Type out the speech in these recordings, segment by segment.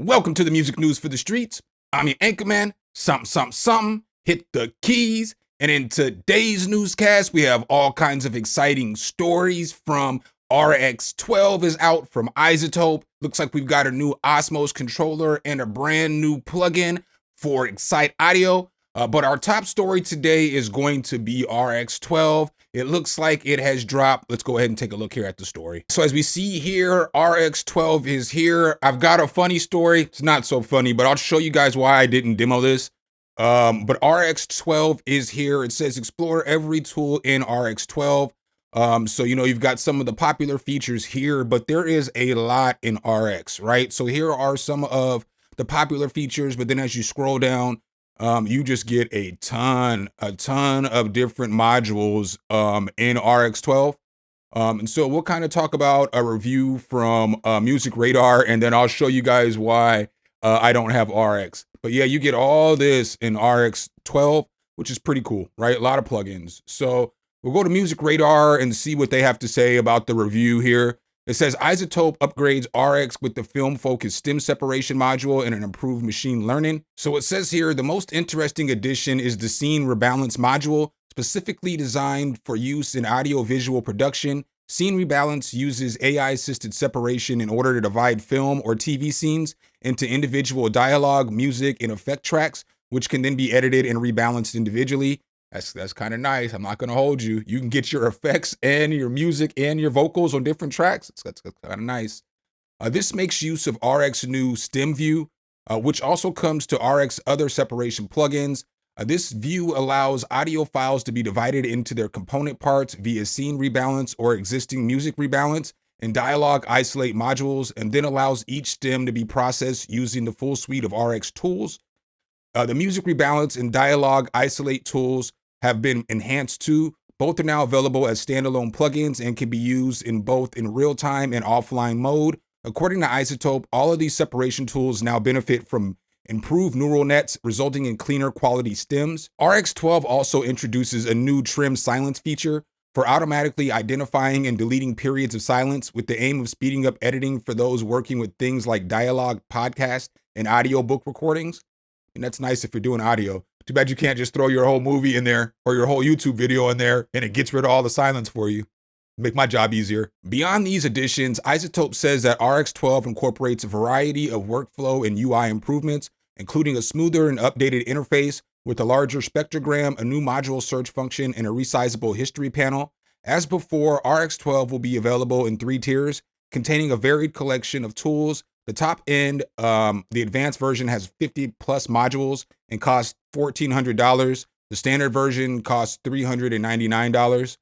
Welcome to the music news for the streets. I'm your anchorman, Something. Hit the keys. And in today's newscast, we have all kinds of exciting stories from RX12 is out from Izotope. Looks like we've got a new Osmose controller and a brand new plugin for Excite Audio. But our top story today is going to be RX12. It looks like it has dropped. Let's go ahead and take a look here at the story. So as we see here, RX12 is here. I've got a funny story. It's not so funny, but I'll show you guys why I didn't demo this. But RX12 is here. It says explore every tool in RX12. So, you've got some of the popular features here, but there is a lot in RX, right? So here are some of the popular features, but then as you scroll down, you just get a ton of different modules in RX12. And so we'll kind of talk about a review from Music Radar, and then I'll show you guys why I don't have RX. But yeah, you get all this in RX12, which is pretty cool, right? A lot of plugins. So we'll go to Music Radar and see what they have to say about the review here. It says Izotope upgrades RX with the film-focused stem separation module and an improved machine learning. So it says here, the most interesting addition is the scene rebalance module, specifically designed for use in audio-visual production. Scene rebalance uses AI-assisted separation in order to divide film or TV scenes into individual dialogue, music, and effect tracks, which can then be edited and rebalanced individually. That's kind of nice. I'm not going to hold you. You can get your effects and your music and your vocals on different tracks. That's kind of nice. This makes use of RX new stem view, which also comes to RX other separation plugins. This view allows audio files to be divided into their component parts via scene rebalance or existing music rebalance and dialogue isolate modules, and then allows each stem to be processed using the full suite of RX tools. The music rebalance and dialogue isolate tools have been enhanced too. Both are now available as standalone plugins and can be used in both in real-time and offline mode. According to Izotope, all of these separation tools now benefit from improved neural nets, resulting in cleaner quality stems. RX12 also introduces a new trim silence feature for automatically identifying and deleting periods of silence, with the aim of speeding up editing for those working with things like dialogue, podcast, and audiobook recordings. And that's nice if you're doing audio. Too bad you can't just throw your whole movie in there or your whole YouTube video in there and it gets rid of all the silence for you. Make my job easier. Beyond these additions, Izotope says that RX12 incorporates a variety of workflow and UI improvements, including a smoother and updated interface with a larger spectrogram, a new module search function, and a resizable history panel. As before, RX12 will be available in 3 tiers, containing a varied collection of tools. The top end, the advanced version has 50 plus modules and costs $1,400. The standard version costs $399.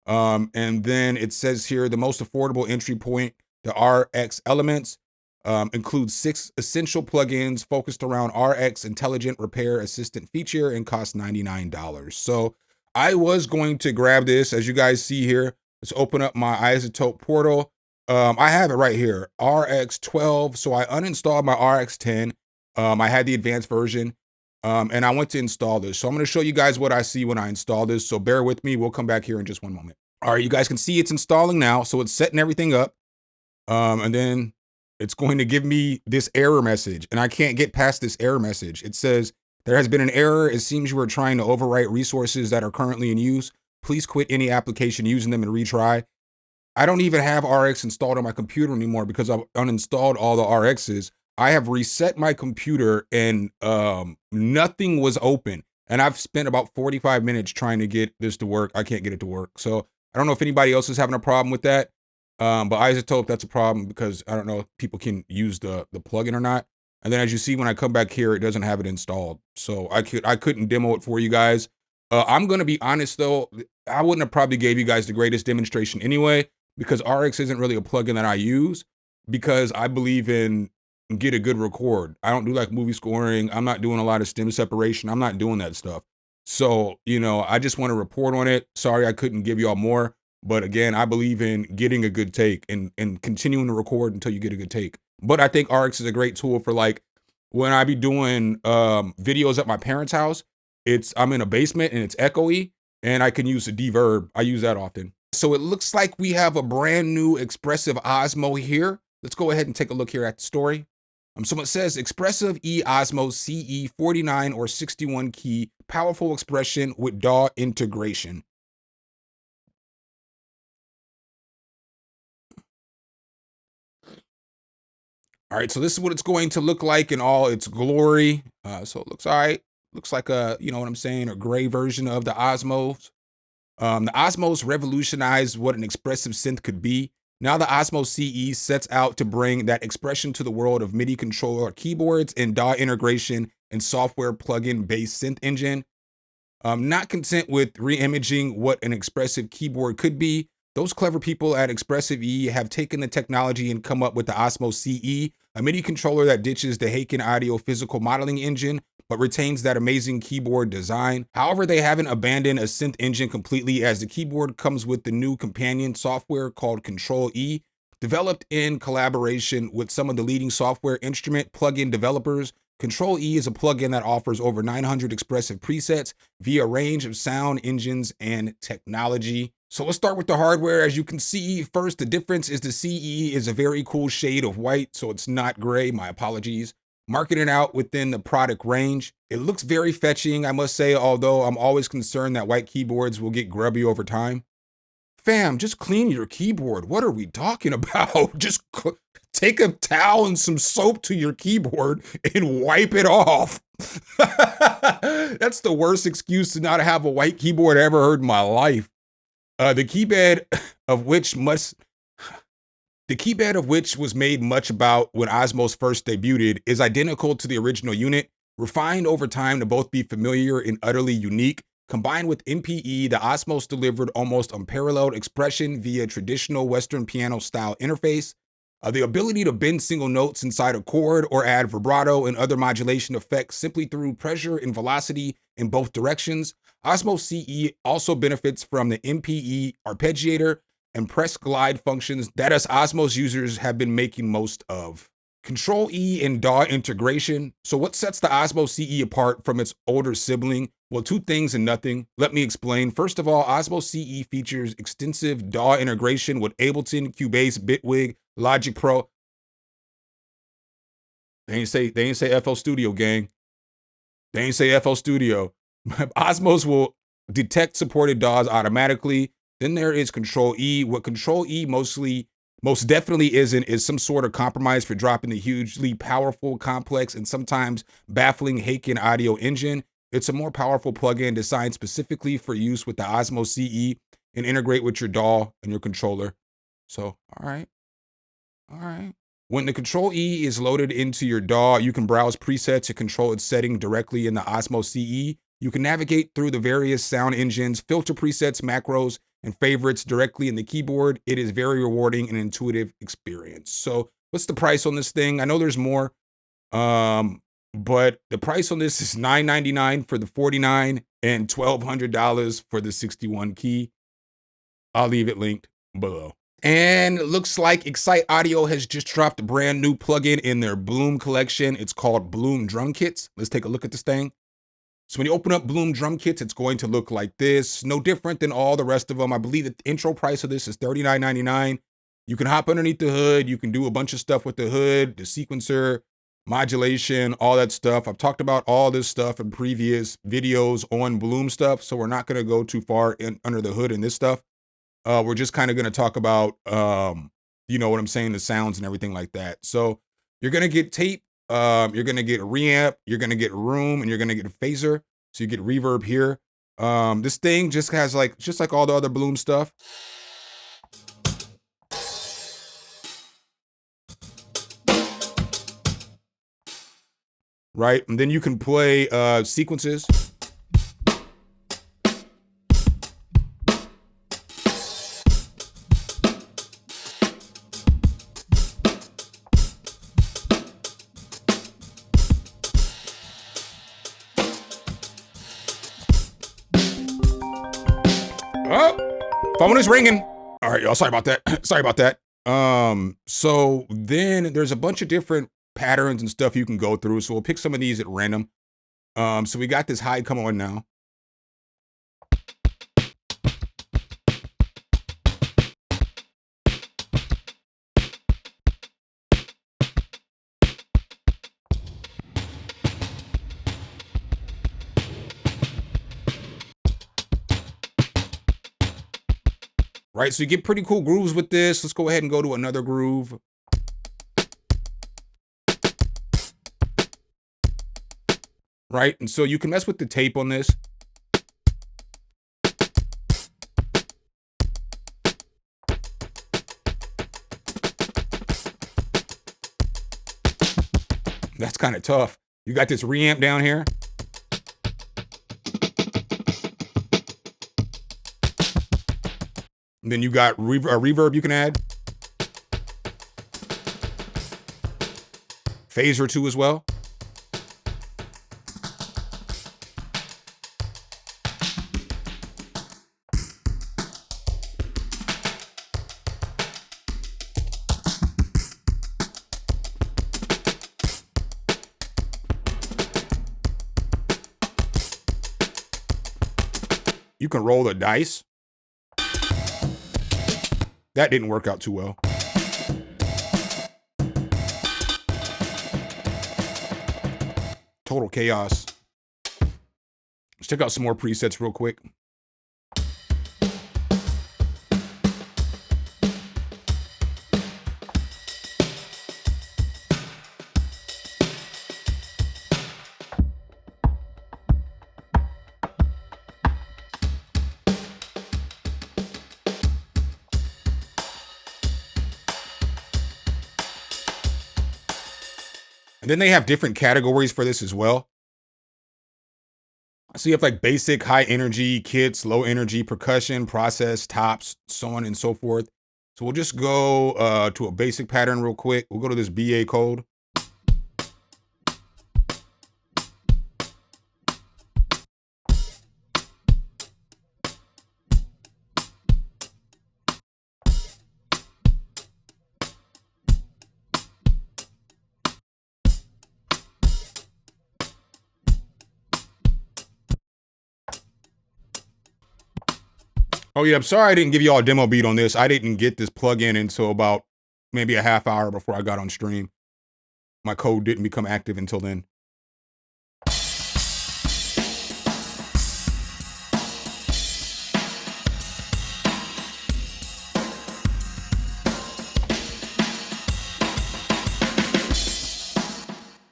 And then it says here, the most affordable entry point to RX Elements includes 6 essential plugins focused around RX Intelligent Repair Assistant feature and costs $99. So I was going to grab this, as you guys see here. Let's open up my Izotope portal. I have it right here, RX12. So I uninstalled my RX10. I had the advanced version, and I went to install this. So I'm going to show you guys what I see when I install this. So bear with me. We'll come back here in just one moment. All right, you guys can see it's installing now. So it's setting everything up. And then it's going to give me this error message, and I can't get past this error message. It says, there has been an error. It seems you are trying to overwrite resources that are currently in use. Please quit any application using them and retry. I don't even have RX installed on my computer anymore because I've uninstalled all the RXs. I have reset my computer and nothing was open. And I've spent about 45 minutes trying to get this to work. I can't get it to work. So I don't know if anybody else is having a problem with that. But Izotope, that's a problem because I don't know if people can use the plugin or not. And then as you see, when I come back here, it doesn't have it installed. So I couldn't demo it for you guys. I'm going to be honest though, I wouldn't have probably gave you guys the greatest demonstration anyway, because RX isn't really a plugin that I use because I believe in get a good record. I don't do like movie scoring. I'm not doing a lot of stem separation. I'm not doing that stuff. So, I just want to report on it. Sorry, I couldn't give y'all more. But again, I believe in getting a good take and continuing to record until you get a good take. But I think RX is a great tool for like when I be doing videos at my parents' house. I'm in a basement and it's echoey and I can use a deverb. I use that often. So it looks like we have a brand new expressive Osmo here. Let's go ahead and take a look here at the story. So it says Expressive E Osmose CE 49 or 61 key, powerful expression with DAW integration. All right, so this is what it's going to look like in all its glory. So it looks all right. Looks like a, you know what I'm saying, a gray version of the Osmose. The Osmose revolutionized what an expressive synth could be. Now the Osmose CE sets out to bring that expression to the world of MIDI controller keyboards and DAW integration and software plugin-based synth engine. Not content with re-imaging what an expressive keyboard could be, those clever people at Expressive E have taken the technology and come up with the Osmose CE, a MIDI controller that ditches the Haken Audio physical modeling engine, but retains that amazing keyboard design. However, they haven't abandoned a synth engine completely, as the keyboard comes with the new companion software called Control E, developed in collaboration with some of the leading software instrument plugin developers. Control E is a plugin that offers over 900 expressive presets via a range of sound engines and technology. So let's start with the hardware. As you can see, first, the difference is the CE is a very cool shade of white, so it's not gray. My apologies. Marketed out within the product range. It looks very fetching, I must say, although I'm always concerned that white keyboards will get grubby over time. Fam, just clean your keyboard. What are we talking about? Just take a towel and some soap to your keyboard and wipe it off. That's the worst excuse to not have a white keyboard I ever heard in my life. The keypad of which was made much about when Osmose first debuted, is identical to the original unit, refined over time to both be familiar and utterly unique. Combined with MPE, the Osmose delivered almost unparalleled expression via traditional Western piano style interface. The ability to bend single notes inside a chord or add vibrato and other modulation effects simply through pressure and velocity in both directions. Osmose CE also benefits from the MPE arpeggiator and press glide functions that us Osmose users have been making most of. Control E and DAW integration. So what sets the Osmose CE apart from its older sibling? Well, two things and nothing. Let me explain. First of all, Osmose CE features extensive DAW integration with Ableton, Cubase, Bitwig, Logic Pro. They ain't say FL Studio, gang. They ain't say FL Studio. Osmose will detect supported DAWs automatically. Then there is Control E. What Control E most definitely isn't is some sort of compromise for dropping the hugely powerful, complex, and sometimes baffling Haken Audio engine. It's a more powerful plugin designed specifically for use with the Osmose CE and integrate with your DAW and your controller. So, all right. When the Control E is loaded into your DAW, you can browse presets and control its setting directly in the Osmose CE. You can navigate through the various sound engines, filter presets, macros, and favorites directly in the keyboard. It is very rewarding and intuitive experience. So what's the price on this thing? I know there's more, but the price on this is $999 for the 49 and $1,200 for the 61 key. I'll leave it linked below. And it looks like Excite Audio has just dropped a brand new plugin in their Bloom collection. It's called Bloom Drum Kits. Let's take a look at this thing. So when you open up Bloom Drum Kits, it's going to look like this. No different than all the rest of them. I believe the intro price of this is $39.99. You can hop underneath the hood. You can do a bunch of stuff with the hood, the sequencer, modulation, all that stuff. I've talked about all this stuff in previous videos on Bloom stuff, so we're not going to go too far under the hood in this stuff. We're just kind of going to talk about, you know what I'm saying, the sounds and everything like that. So you're going to get tape. You're going to get a reamp, you're going to get room, and you're going to get a phaser. So you get reverb here. This thing just has just like all the other Bloom stuff. Right? And then you can play sequences. Oh, phone is ringing. All right, y'all. Sorry about that. Sorry about that. So then there's a bunch of different patterns and stuff you can go through. So we'll pick some of these at random. So we got this high come on now. right? So you get pretty cool grooves with this. Let's go ahead and go to another groove. Right, and so you can mess with the tape on this. That's kind of tough. You got this reamp down here. And then you got a reverb you can add. Phaser too as well. You can roll the dice. That didn't work out too well. Total chaos. Let's check out some more presets real quick. And then they have different categories for this as well. So you have like basic, high energy, kits, low energy, percussion, process, tops, so on and so forth. So we'll just go to a basic pattern real quick. We'll go to this BA code. Oh yeah, I'm sorry I didn't give you all a demo beat on this. I didn't get this plugin until about maybe a half hour before I got on stream. My code didn't become active until then.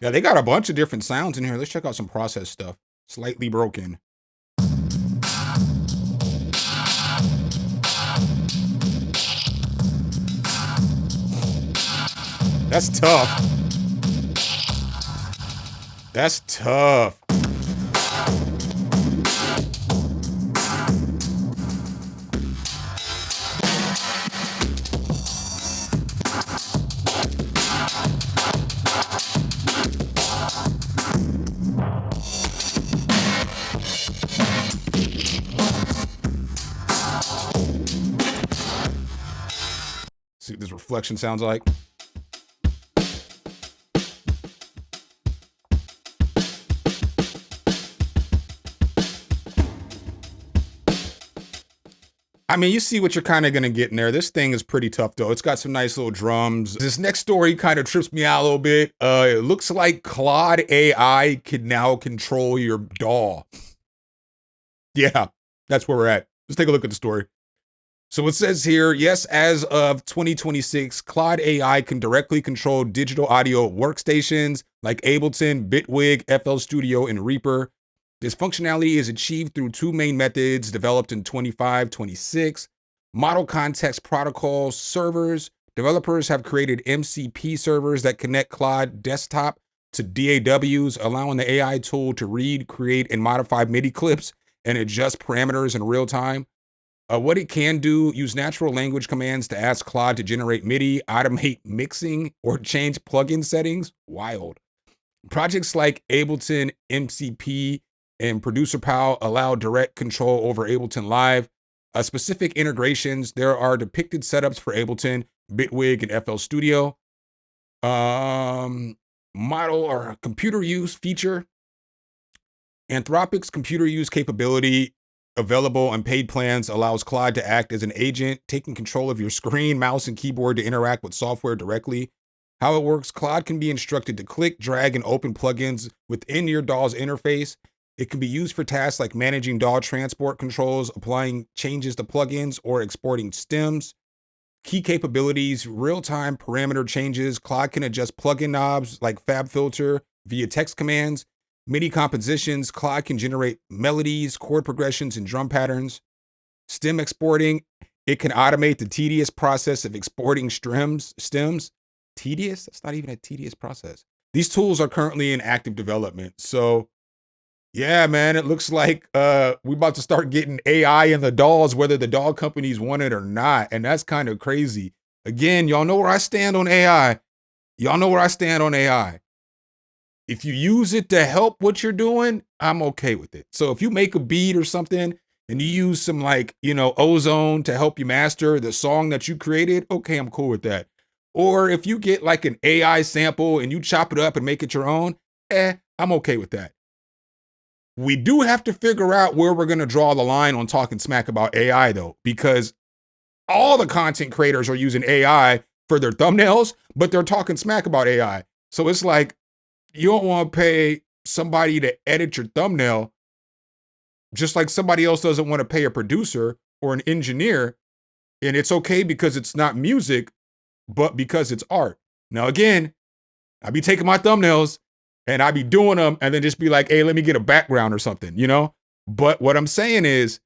Yeah, they got a bunch of different sounds in here. Let's check out some process stuff. Slightly broken. That's tough. That's tough. See what this reflection sounds like. I mean, you see what you're kind of going to get in there. This thing is pretty tough, though. It's got some nice little drums. This next story kind of trips me out a little bit. It looks like Claude AI can now control your DAW. Yeah, that's where we're at. Let's take a look at the story. So it says here, yes, as of 2026, Claude AI can directly control digital audio workstations like Ableton, Bitwig, FL Studio, and Reaper. This functionality is achieved through two main methods developed in 25-26. Model Context Protocol servers. Developers have created MCP servers that connect Claude Desktop to DAWs, allowing the AI tool to read, create, and modify MIDI clips and adjust parameters in real time. What it can do, use natural language commands to ask Claude to generate MIDI, automate mixing, or change plugin settings. Wild. Projects like Ableton, MCP, and Producer Pal allow direct control over Ableton Live. Specific integrations, there are depicted setups for Ableton, Bitwig, and FL Studio. Model or computer use feature. Anthropic's computer use capability available on paid plans allows Claude to act as an agent, taking control of your screen, mouse, and keyboard to interact with software directly. How it works, Claude can be instructed to click, drag, and open plugins within your DAW's interface. It can be used for tasks like managing DAW transport controls, applying changes to plugins, or exporting stems. Key capabilities, real-time parameter changes. Claude can adjust plugin knobs like FabFilter via text commands. MIDI compositions. Claude can generate melodies, chord progressions, and drum patterns. Stem exporting. It can automate the tedious process of exporting stems. Tedious? That's not even a tedious process. These tools are currently in active development. So yeah, man, it looks like we're about to start getting AI in the DAWs, whether the DAW companies want it or not. And that's kind of crazy. Again, y'all know where I stand on AI. Y'all know where I stand on AI. If you use it to help what you're doing, I'm okay with it. So if you make a beat or something and you use some like, ozone to help you master the song that you created, okay, I'm cool with that. Or if you get like an AI sample and you chop it up and make it your own, I'm okay with that. We do have to figure out where we're going to draw the line on talking smack about AI though, because all the content creators are using AI for their thumbnails, but they're talking smack about AI. So it's like, you don't want to pay somebody to edit your thumbnail, just like somebody else doesn't want to pay a producer or an engineer. And it's okay because it's not music, but because it's art. Now, again, I be taking my thumbnails and I be doing them and then just be like, hey, let me get a background or something, But what I'm saying is,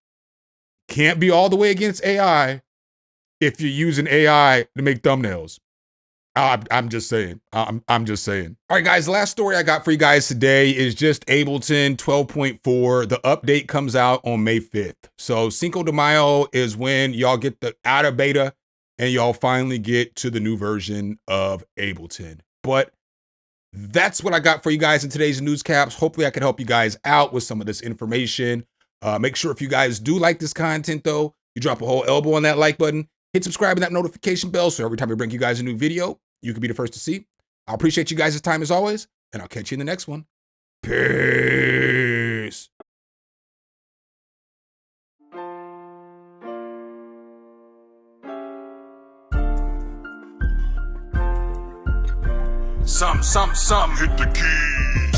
can't be all the way against AI if you're using AI to make thumbnails. I'm just saying. I'm just saying. All right, guys, the last story I got for you guys today is just Ableton 12.4. The update comes out on May 5th. So Cinco de Mayo is when y'all get the out of beta and y'all finally get to the new version of Ableton. But that's what I got for you guys in today's newscaps. Hopefully I can help you guys out with some of this information. Make sure if you guys do like this content though, you drop a whole elbow on that like button, hit subscribe and that notification bell so every time we bring you guys a new video, you can be the first to see. I appreciate you guys' time as always, and I'll catch you in the next one. Peace. Some, hit the keys.